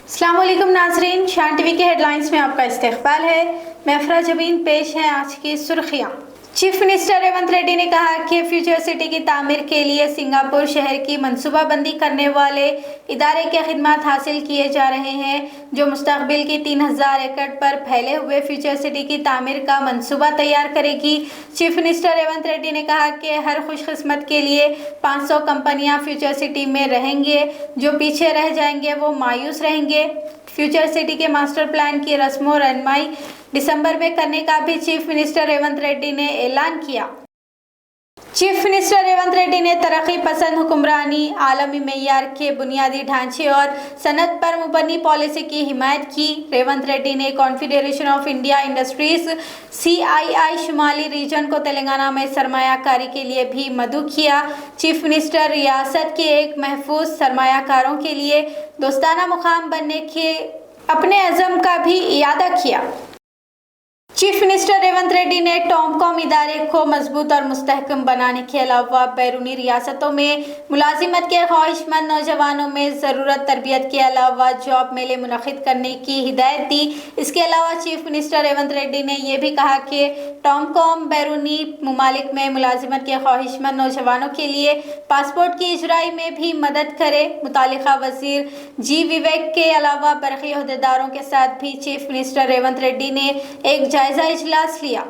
अस्सलाम वालेकुम नाज़रीन, शान टीवी के हेडलाइंस में आपका इस्तकबाल है। मैं अफरा जबीन, पेश है आज की सुर्खियाँ। चीफ मिनिस्टर रेवंत रेड्डी ने कहा कि फ्यूचर सिटी की तामीर के लिए सिंगापुर शहर की मनसूबाबंदी करने वाले इदारे के खिदमात हासिल किए जा रहे हैं, जो मुस्तकबिल की 3000 एकड़ पर फैले हुए फ्यूचर सिटी की तामीर का मनसूबा तैयार करेगी। चीफ मिनिस्टर रेवंत रेड्डी ने कहा कि हर खुशकिस्मत के लिए 500 कंपनियां फ्यूचर सिटी में रहेंगे। जो पीछे रह जाएंगे वो मायूस रहेंगे। फ्यूचर सिटी के मास्टर प्लान की रस्म और रनमाई दिसंबर में करने का भी चीफ मिनिस्टर रेवंत रेड्डी ने ऐलान किया। चीफ मिनिस्टर रेवंत रेड्डी ने तरक्की पसंद हुक्मरानी, आलमी मेयार के बुनियादी ढांचे और सनत पर मुबनी पॉलिसी की हिमायत की। रेवंत रेड्डी ने confederation of India industries CII शुमाली रीजन को तेलंगाना में सरमायाकारी के लिए भी मदऊ किया। चीफ मिनिस्टर रियासत के एक महफूज सरमायाकारों के लिए दोस्ताना मुकाम बनने के अपने अज़म का भी इयादा किया। चीफ मिनिस्टर रेवंत रेड्डी ने टॉमकॉम इदारे को मजबूत और मुस्तहकम बनाने के अलावा बैरूनी रियासतों में मुलाजिमत के ख्वाहिशमंद नौजवानों में ज़रूरत तरबियत के अलावा जॉब मेले मुनक़िद करने की हिदायत दी। इसके अलावा चीफ मिनिस्टर रेवंत रेड्डी ने यह भी कहा कि टॉमकॉम बैरूनी ममालिक में मुलाजिमत के ख्वाहिशमंद नौजवानों के लिए पासपोर्ट की इजराई में भी मदद करे। मुतालिका वज़ीर G विवेक के अलावा बरक़ी अहदेदारों के साथ भी चीफ मिनिस्टर रेवंत रेड्डी ने एक जायजा इजलास लिया।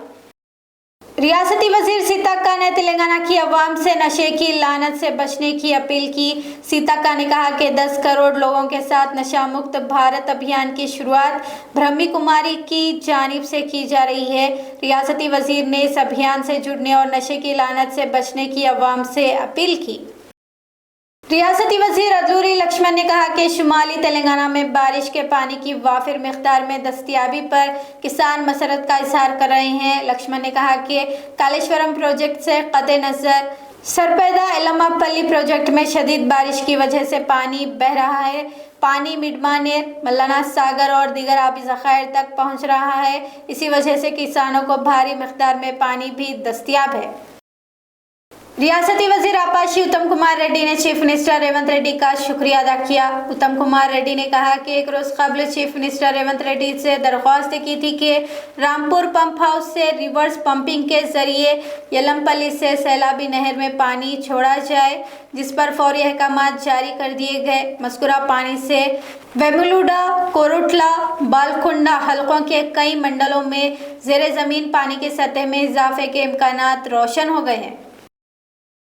रियासती वजीर सीताक्का ने तेलंगाना की अवाम से नशे की लानत से बचने की अपील की। सीताक्का ने कहा कि 10 करोड़ लोगों के साथ नशा मुक्त भारत अभियान की शुरुआत ब्रह्मी कुमारी की जानिब से की जा रही है। रियासती वजीर ने इस अभियान से जुड़ने और नशे की लानत से बचने की अवाम से अपील की। रियासती वजीर अदलूरी लक्ष्मण ने कहा कि शुमाली तेलंगाना में बारिश के पानी की वाफिर मिक़दार में दस्तयाबी पर किसान मसरत का इजहार कर रहे हैं। लक्ष्मण ने कहा कि कालेश्वरम प्रोजेक्ट से क़ते नज़र सरपैदा एलम्मापल्ली प्रोजेक्ट में शदीद बारिश की वजह से पानी बह रहा है। पानी मिडमानेर, मल्लाना सागर और दीगर आबी ज़खायर तक पहुँच रहा है। इसी वजह से किसानों को भारी मिक़दार में पानी भी दस्तयाब है। रियासती वजीर आपाशी उत्तम कुमार रेड्डी ने चीफ मिनिस्टर रेवंत रेड्डी का शुक्रिया अदा किया। उत्तम कुमार रेड्डी ने कहा कि एक रोज़ कबल चीफ मिनिस्टर रेवंत रेड्डी से दरख्वास्त की थी कि रामपुर पंप हाउस से रिवर्स पंपिंग के जरिए यलमपल्ली से सैलाबी नहर में पानी छोड़ा जाए, जिस पर फौरी अहकामात जारी कर दिए गए। मज़कूरा पानी से वेमुलुडा, कोरुटला, बालकुंडा हलकों के कई मंडलों में ज़ेरे ज़मीन पानी की सतह में इजाफे के इम्कानात रोशन हो गए हैं।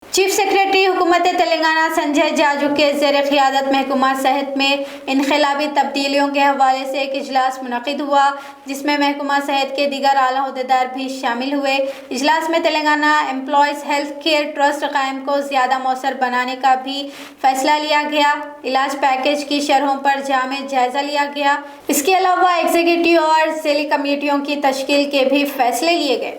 चीफ सेक्रेटरी हुकूमत तेलंगाना संजय जाजू के ज़ेर क़ियादत महकमा सेहत में इनक़लाबी तब्दीलियों के हवाले से एक इजलास मुनक़िद हुआ, जिसमें महकमा सेहत के दीगर आला अहदेदार भी शामिल हुए। इजलास में Telangana employees health care trust क़ायम को ज़्यादा मौसर बनाने का भी फ़ैसला लिया गया। इलाज पैकेज की शरहों पर जामे जायज़ा लिया गया। इसके अलावा एग्जीक्यूटिव और ज़ेली कमेटियों की तश्कील के भी फ़ैसले लिए गए।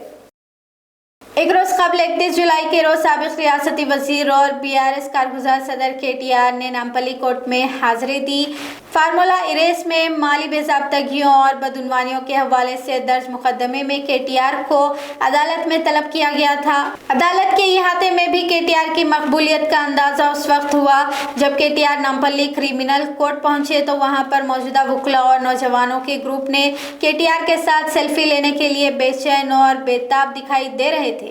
एक रोज़ कबल 31 जुलाई के रोज़ साबिक़ रियासती वज़ीर और BRS कारगुज़ार सदर KTR ने नामपल्ली कोर्ट में हाज़िरी दी। फार्मूला इरेस में माली बेज़ाब्तगियों और बदउनवानियों के हवाले से दर्ज मुकदमे में KTR को अदालत में तलब किया गया था। अदालत के इहाते में भी KTR की मकबूलियत का अंदाज़ा उस वक्त हुआ जब KTR नामपल्ली क्रिमिनल कोर्ट पहुंचे तो वहां पर मौजूदा वकीलों और नौजवानों के ग्रुप ने KTR के साथ सेल्फी लेने के लिए बेचैन और बेताब दिखाई दे रहे थे।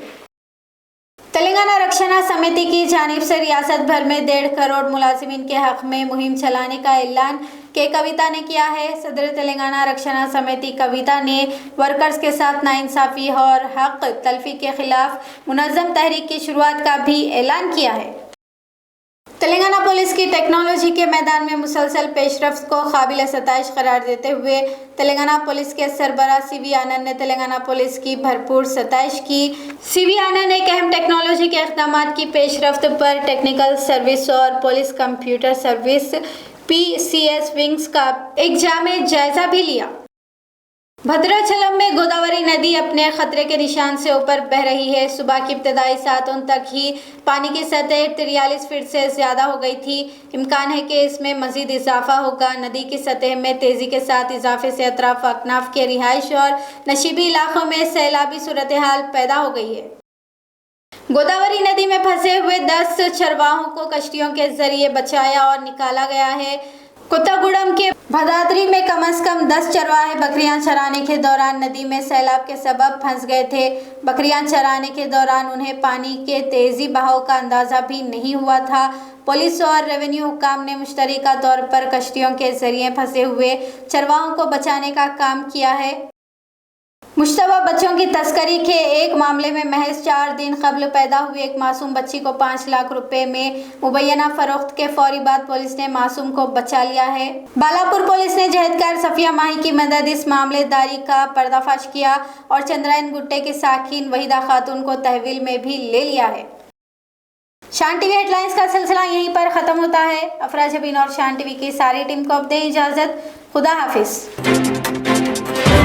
तेलंगाना रक्षणा समिति की जानिब से रियासत भर में 1.5 करोड़ मुलाजिमीन के हक़ में मुहिम चलाने का ऐलान के कविता ने किया है। सदर तेलंगाना रक्षणा समिति कविता ने वर्कर्स के साथ नाइंसाफ़ी और हक़ तलफी के खिलाफ मुनज़्ज़म तहरीक की शुरुआत का भी ऐलान किया है। तेलंगाना पुलिस की टेक्नोलॉजी के मैदान में मुसलसल पेशरफ्त को काबिल सताइश करार देते हुए तेलंगाना पुलिस के सरबराह CV आनंद ने तेलंगाना पुलिस की भरपूर सताइश की। CV आनंद एक अहम टेक्नोलॉजी के इक़दामात की पेशरफ्त पर टेक्निकल सर्विस और police computer service PCS wings का एक जामे जायजा भी लिया। भद्राचलम में गोदावरी नदी अपने खतरे के निशान से ऊपर बह रही है। सुबह की इब्तदाई सातों तक ही पानी की सतह 43 फीट से ज़्यादा हो गई थी। इम्कान है कि इसमें मज़ीद इजाफा होगा। नदी की सतह में तेज़ी के साथ इजाफे से अतराफ अकनाफ के रिहाइश और नशीबी इलाकों में सैलाबी सूरत हाल पैदा हो गई है। गोदावरी नदी में फंसे हुए 10 चरवाहों को कश्तियों के जरिए बचाया और निकाला गया है। कोत्तागुडम के भदादरी में कम से कम 10 चरवाहे बकरियां चराने के दौरान नदी में सैलाब के सबब फंस गए थे। बकरियां चराने के दौरान उन्हें पानी के तेजी बहाव का अंदाजा भी नहीं हुआ था। पुलिस और रेवेन्यू हुकाम ने मुश्तरका तौर पर कश्तियों के जरिए फंसे हुए चरवाहों को बचाने का काम किया है। मुश्तबा बच्चों की तस्करी के एक मामले में महज 4 दिन कबल पैदा हुई एक मासूम बच्ची को 5 लाख रुपए में मुबैना फरोख्त के फौरी बाद पुलिस ने मासूम को बचा लिया है। बालापुर पुलिस ने जहदकार सफिया माही की मदद इस मामलेदारी का पर्दाफाश किया और चंद्रायन गुट्टे की साकिन वहीदा खातून को तहवील में भी ले लिया है। शान टीवी हेडलाइंस का सिलसिला यहीं पर ख़त्म होता है। अफरा जबीन और शान टीवी की सारी टीम को अब दें इजाज़त। खुदा हाफिज।